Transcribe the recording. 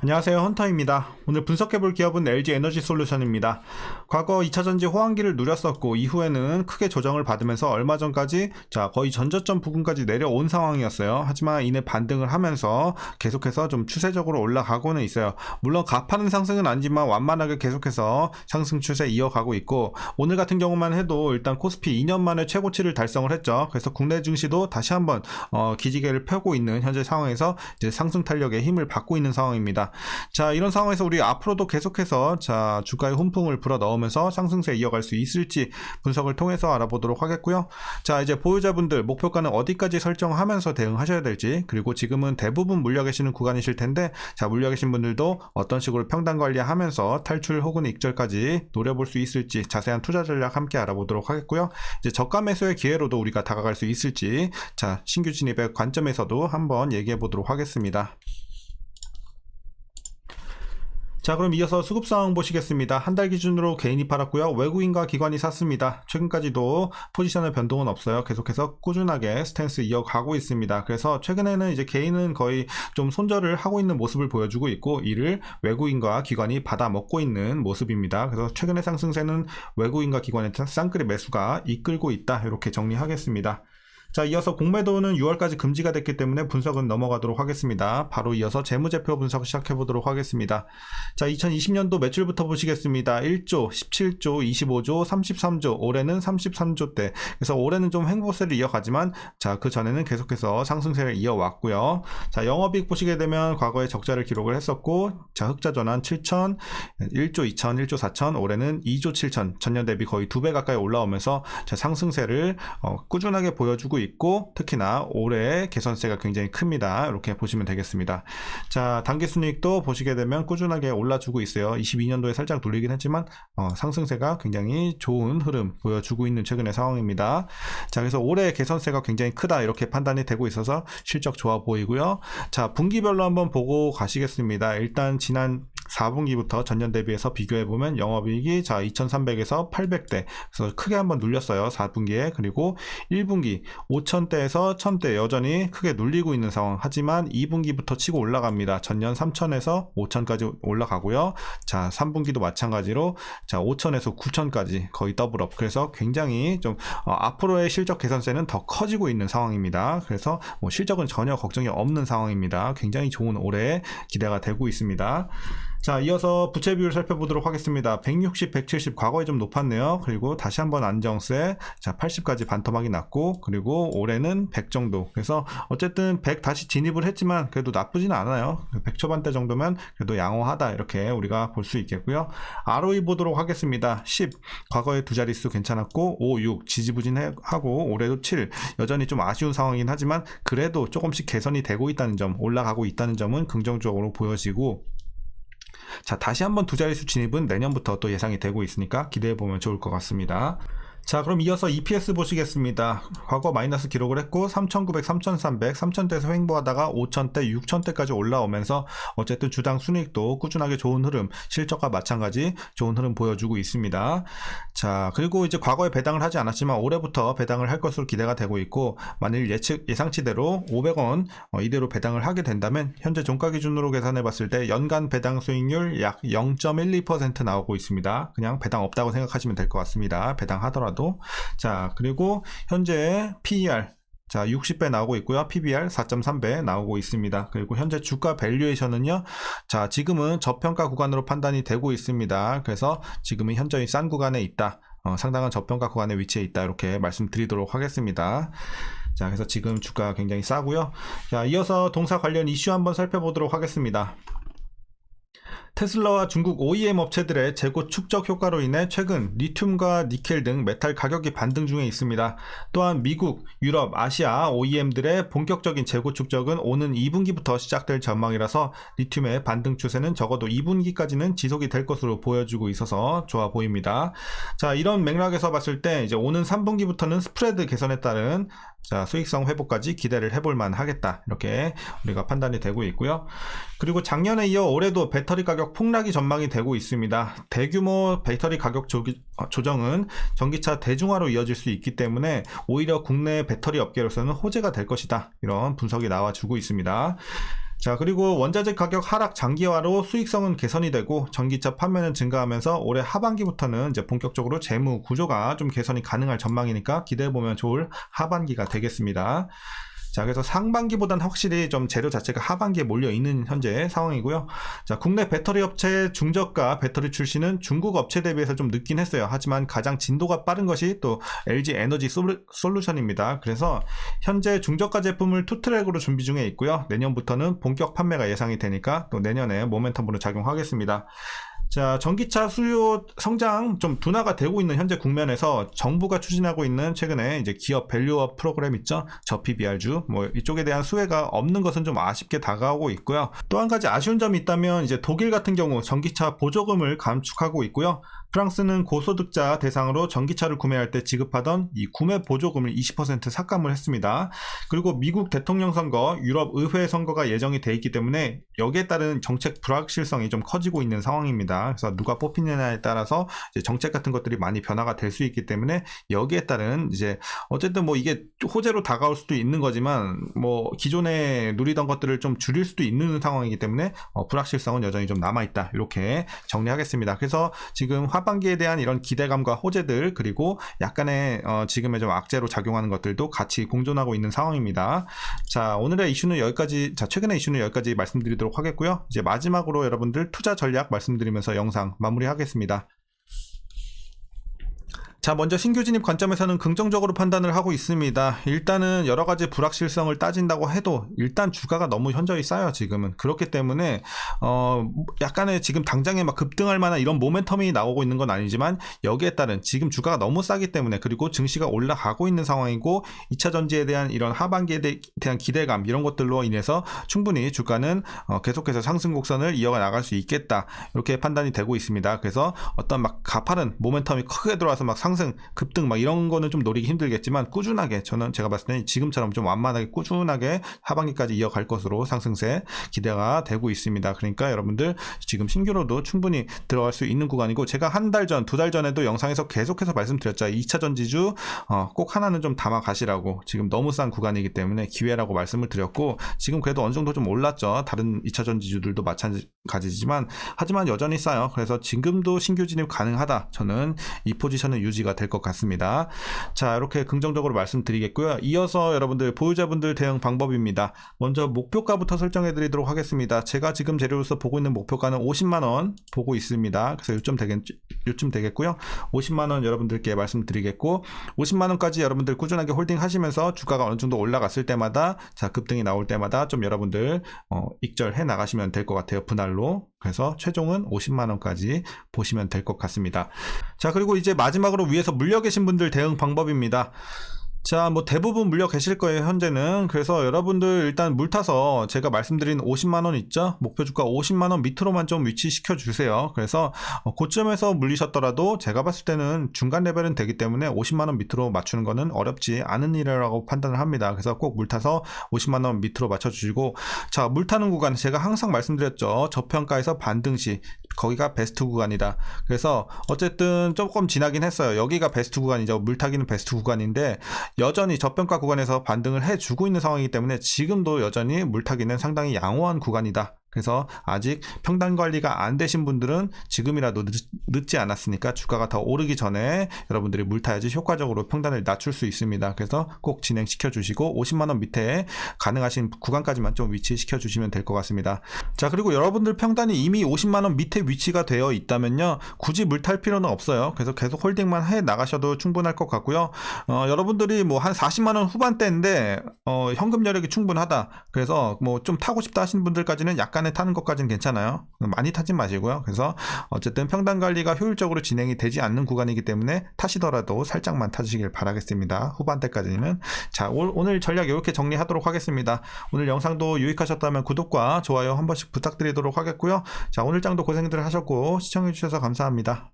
안녕하세요, 헌터입니다. 오늘 분석해볼 기업은 LG 에너지 솔루션입니다. 과거 2차전지 호황기를 누렸었고 이후에는 크게 조정을 받으면서 얼마 전까지 거의 전저점 부근까지 내려온 상황이었어요. 하지만 이내 반등을 하면서 계속해서 좀 추세적으로 올라가고는 있어요. 물론 가파른 상승은 아니지만 완만하게 계속해서 상승 추세 이어가고 있고, 오늘 같은 경우만 해도 일단 코스피 2년 만에 최고치를 달성을 했죠. 그래서 국내 증시도 다시 한번 기지개를 펴고 있는 현재 상황에서 이제 상승 탄력에 힘을 받고 있는 상황입니다. 자, 이런 상황에서 우리 앞으로도 계속해서 주가의 훈풍을 불어 넣으면서 상승세 이어갈 수 있을지 분석을 통해서 알아보도록 하겠고요. 자, 이제 보유자분들 목표가는 어디까지 설정하면서 대응하셔야 될지, 그리고 지금은 대부분 물려 계시는 구간이실 텐데, 자, 물려 계신 분들도 어떤 식으로 평단 관리하면서 탈출 혹은 익절까지 노려볼 수 있을지 자세한 투자 전략 함께 알아보도록 하겠고요. 이제 저가 매수의 기회로도 우리가 다가갈 수 있을지, 자, 신규 진입의 관점에서도 한번 얘기해 보도록 하겠습니다. 자, 그럼 이어서 수급 상황 보시겠습니다. 한 달 기준으로 개인이 팔았고요. 외국인과 기관이 샀습니다. 최근까지도 포지션의 변동은 없어요. 계속해서 꾸준하게 스탠스 이어가고 있습니다. 그래서 최근에는 이제 개인은 거의 좀 손절을 하고 있는 모습을 보여주고 있고, 이를 외국인과 기관이 받아 먹고 있는 모습입니다. 그래서 최근의 상승세는 외국인과 기관의 쌍끌이 매수가 이끌고 있다, 이렇게 정리하겠습니다. 자, 이어서 공매도는 6월까지 금지가 됐기 때문에 분석은 넘어가도록 하겠습니다. 바로 이어서 재무제표 분석 시작해보도록 하겠습니다. 자, 2020년도 매출부터 보시겠습니다. 1조, 17조, 25조, 33조, 올해는 33조대. 그래서 올해는 좀 횡보세를 이어가지만, 자, 그 전에는 계속해서 상승세를 이어왔고요. 자, 영업이익 보시게 되면 과거에 적자를 기록을 했었고, 자, 흑자 전환 7천, 1조 2천, 1조 4천, 올해는 2조 7천, 전년 대비 거의 2배 가까이 올라오면서 자, 상승세를 꾸준하게 보여주고 있고, 특히나 올해 개선세가 굉장히 큽니다. 이렇게 보시면 되겠습니다. 자, 당기순이익도 보시게 되면 꾸준하게 올라주고 있어요. 22년도에 살짝 눌리긴 했지만 상승세가 굉장히 좋은 흐름 보여주고 있는 최근의 상황입니다. 자, 그래서 올해 개선세가 굉장히 크다, 이렇게 판단이 되고 있어서 실적 좋아 보이고요. 자, 분기별로 한번 보고 가시겠습니다. 일단 지난 4분기부터 전년 대비해서 비교해보면 영업이익이 2300에서 800대, 그래서 크게 한번 눌렸어요, 4분기에. 그리고 1분기 5000대에서 1000대 여전히 크게 눌리고 있는 상황. 하지만 2분기부터 치고 올라갑니다. 전년 3000에서 5000까지 올라가고요. 자, 3분기도 마찬가지로 5000에서 9000까지 거의 더블업. 그래서 굉장히 좀 앞으로의 실적 개선세는 더 커지고 있는 상황입니다. 그래서 실적은 전혀 걱정이 없는 상황입니다. 굉장히 좋은 올해 기대가 되고 있습니다. 자, 이어서 부채 비율 살펴보도록 하겠습니다. 160, 170 과거에 좀 높았네요. 그리고 다시 한번 안정세, 자, 80까지 반토막이 났고, 그리고 올해는 100 정도. 그래서 어쨌든 100 다시 진입을 했지만 그래도 나쁘지는 않아요. 100 초반대 정도면 그래도 양호하다, 이렇게 우리가 볼 수 있겠고요. ROE 보도록 하겠습니다. 10 과거에 두 자릿수 괜찮았고, 5, 6 지지부진하고, 올해도 7 여전히 좀 아쉬운 상황이긴 하지만 그래도 조금씩 개선이 되고 있다는 점, 올라가고 있다는 점은 긍정적으로 보여지고, 자, 다시 한번 두 자릿수 진입은 내년부터 또 예상이 되고 있으니까 기대해보면 좋을 것 같습니다. 자, 그럼 이어서 EPS 보시겠습니다. 과거 마이너스 기록을 했고 3,900, 3,300, 3,000대에서 횡보하다가 5,000대, 6,000대까지 올라오면서 어쨌든 주당 순이익도 꾸준하게 좋은 흐름, 실적과 마찬가지 좋은 흐름 보여주고 있습니다. 자, 그리고 이제 과거에 배당을 하지 않았지만 올해부터 배당을 할 것으로 기대가 되고 있고, 만일 예상치대로 500원 이대로 배당을 하게 된다면 현재 종가 기준으로 계산해 봤을 때 연간 배당 수익률 약 0.12% 나오고 있습니다. 그냥 배당 없다고 생각하시면 될 것 같습니다. 배당하더라도. 자, 그리고 현재 PER, 자, 60배 나오고 있고요. PBR 4.3배 나오고 있습니다. 그리고 현재 주가 밸류에이션은요, 자, 지금은 저평가 구간으로 판단이 되고 있습니다. 그래서 지금은 현저히 싼 구간에 있다, 상당한 저평가 구간에 위치해 있다, 이렇게 말씀드리도록 하겠습니다. 자, 그래서 지금 주가 굉장히 싸고요. 자, 이어서 동사 관련 이슈 한번 살펴보도록 하겠습니다. 테슬라와 중국 OEM 업체들의 재고 축적 효과로 인해 최근 리튬과 니켈 등 메탈 가격이 반등 중에 있습니다. 또한 미국, 유럽, 아시아 OEM들의 본격적인 재고 축적은 오는 2분기부터 시작될 전망이라서 리튬의 반등 추세는 적어도 2분기까지는 지속이 될 것으로 보여주고 있어서 좋아 보입니다. 자, 이런 맥락에서 봤을 때 이제 오는 3분기부터는 스프레드 개선에 따른 수익성 회복까지 기대를 해볼만 하겠다, 이렇게 우리가 판단이 되고 있고요. 그리고 작년에 이어 올해도 배터리 가격 폭락이 전망이 되고 있습니다. 대규모 배터리 가격 조정은 전기차 대중화로 이어질 수 있기 때문에 오히려 국내 배터리 업계로서는 호재가 될 것이다, 이런 분석이 나와주고 있습니다. 자, 그리고 원자재 가격 하락 장기화로 수익성은 개선이 되고 전기차 판매는 증가하면서 올해 하반기부터는 이제 본격적으로 재무 구조가 좀 개선이 가능할 전망이니까 기대해보면 좋을 하반기가 되겠습니다. 자, 그래서 상반기보단 확실히 좀 재료 자체가 하반기에 몰려있는 현재 상황이고요. 자, 국내 배터리 업체 중저가 배터리 출시는 중국 업체 대비해서 좀 늦긴 했어요. 하지만 가장 진도가 빠른 것이 또 LG 에너지 솔루션입니다. 그래서 현재 중저가 제품을 투트랙으로 준비 중에 있고요. 내년부터는 본격 판매가 예상이 되니까 또 내년에 모멘텀으로 작용하겠습니다. 자, 전기차 수요 성장 좀 둔화가 되고 있는 현재 국면에서 정부가 추진하고 있는 최근에 이제 기업 밸류업 프로그램 있죠? 저피 비알주 뭐 이쪽에 대한 수혜가 없는 것은 좀 아쉽게 다가오고 있고요. 또 한 가지 아쉬운 점이 있다면 이제 독일 같은 경우 전기차 보조금을 감축하고 있고요. 프랑스는 고소득자 대상으로 전기차를 구매할 때 지급하던 이 구매 보조금을 20% 삭감을 했습니다. 그리고 미국 대통령 선거, 유럽 의회 선거가 예정이 돼 있기 때문에 여기에 따른 정책 불확실성이 좀 커지고 있는 상황입니다. 그래서 누가 뽑히느냐에 따라서 이제 정책 같은 것들이 많이 변화가 될 수 있기 때문에 여기에 따른 이제 어쨌든 뭐 이게 호재로 다가올 수도 있는 거지만 뭐 기존에 누리던 것들을 좀 줄일 수도 있는 상황이기 때문에 불확실성은 여전히 좀 남아있다. 이렇게 정리하겠습니다. 그래서 지금 하반기에 대한 이런 기대감과 호재들 그리고 약간의 지금의 좀 악재로 작용하는 것들도 같이 공존하고 있는 상황입니다. 자, 오늘의 이슈는 여기까지, 최근의 이슈는 여기까지 말씀드리도록 하겠고요. 이제 마지막으로 여러분들 투자 전략 말씀드리면서 영상 마무리하겠습니다. 자, 먼저 신규 진입 관점에서는 긍정적으로 판단을 하고 있습니다. 일단은 여러 가지 불확실성을 따진다고 해도 일단 주가가 너무 현저히 싸요, 지금은. 그렇기 때문에 약간의 지금 당장에 막 급등할 만한 이런 모멘텀이 나오고 있는 건 아니지만 여기에 따른 지금 주가가 너무 싸기 때문에 그리고 증시가 올라가고 있는 상황이고 2차 전지에 대한 이런 하반기에 대한 기대감 이런 것들로 인해서 충분히 주가는 계속해서 상승 곡선을 이어가 나갈 수 있겠다. 이렇게 판단이 되고 있습니다. 그래서 어떤 막 가파른 모멘텀이 크게 들어와서 막 상승, 급등 막 이런 거는 좀 노리기 힘들겠지만 꾸준하게 제가 봤을 때는 지금처럼 좀 완만하게 꾸준하게 하반기까지 이어갈 것으로 상승세 기대가 되고 있습니다. 그러니까 여러분들 지금 신규로도 충분히 들어갈 수 있는 구간이고 제가 한 달 전, 두 달 전에도 영상에서 계속해서 말씀드렸죠. 2차 전지주 꼭 하나는 좀 담아 가시라고. 지금 너무 싼 구간이기 때문에 기회라고 말씀을 드렸고 지금 그래도 어느 정도 좀 올랐죠. 다른 2차 전지주들도 마찬가지지만 하지만 여전히 싸요. 그래서 지금도 신규 진입 가능하다. 저는 이 포지션은 유지가 될 것 같습니다. 자, 이렇게 긍정적으로 말씀드리겠고요. 이어서 여러분들 보유자분들 대응 방법입니다. 먼저 목표가부터 설정해 드리도록 하겠습니다. 제가 지금 재료로서 보고 있는 목표가는 50만원 보고 있습니다. 그래서 요쯤 되겠고요. 50만원 여러분들께 말씀드리겠고 50만원까지 여러분들 꾸준하게 홀딩 하시면서 주가가 어느 정도 올라갔을 때마다 자, 급등이 나올 때마다 좀 여러분들 익절해 나가시면 될 것 같아요. 분할로. 그래서 최종은 50만원까지 보시면 될 것 같습니다. 자, 그리고 이제 마지막으로 위에서 물려 계신 분들 대응 방법입니다. 자, 뭐 대부분 물려 계실 거예요, 현재는. 그래서 여러분들 일단 물타서 제가 말씀드린 50만원 있죠? 목표 주가 50만원 밑으로만 좀 위치시켜 주세요. 그래서 고점에서 물리셨더라도 제가 봤을 때는 중간 레벨은 되기 때문에 50만원 밑으로 맞추는 거는 어렵지 않은 일이라고 판단을 합니다. 그래서 꼭 물타서 50만원 밑으로 맞춰주시고, 자, 물타는 구간 제가 항상 말씀드렸죠. 저평가에서 반등시 거기가 베스트 구간이다. 그래서 어쨌든 조금 지나긴 했어요. 여기가 베스트 구간이죠. 물타기는 베스트 구간인데 여전히 저평가 구간에서 반등을 해주고 있는 상황이기 때문에 지금도 여전히 물타기는 상당히 양호한 구간이다. 그래서 아직 평단 관리가 안 되신 분들은 지금이라도 늦지 않았으니까 주가가 더 오르기 전에 여러분들이 물타야지 효과적으로 평단을 낮출 수 있습니다. 그래서 꼭 진행시켜 주시고 50만원 밑에 가능하신 구간까지만 좀 위치시켜 주시면 될 것 같습니다. 자, 그리고 여러분들 평단이 이미 50만원 밑에 위치가 되어 있다면요, 굳이 물탈 필요는 없어요. 그래서 계속 홀딩만 해 나가셔도 충분할 것 같고요. 여러분들이 뭐 한 40만원 후반대인데 현금 여력이 충분하다. 그래서 뭐 좀 타고 싶다 하시는 분들까지는 약간 타는 것까지는 괜찮아요. 많이 타지 마시고요. 그래서 어쨌든 평단 관리가 효율적으로 진행이 되지 않는 구간이기 때문에 타시더라도 살짝만 타주시길 바라겠습니다. 후반대까지는. 자, 오늘 전략 이렇게 정리하도록 하겠습니다. 오늘 영상도 유익하셨다면 구독과 좋아요 한 번씩 부탁드리도록 하겠고요. 자, 오늘 장도 고생들 하셨고 시청해주셔서 감사합니다.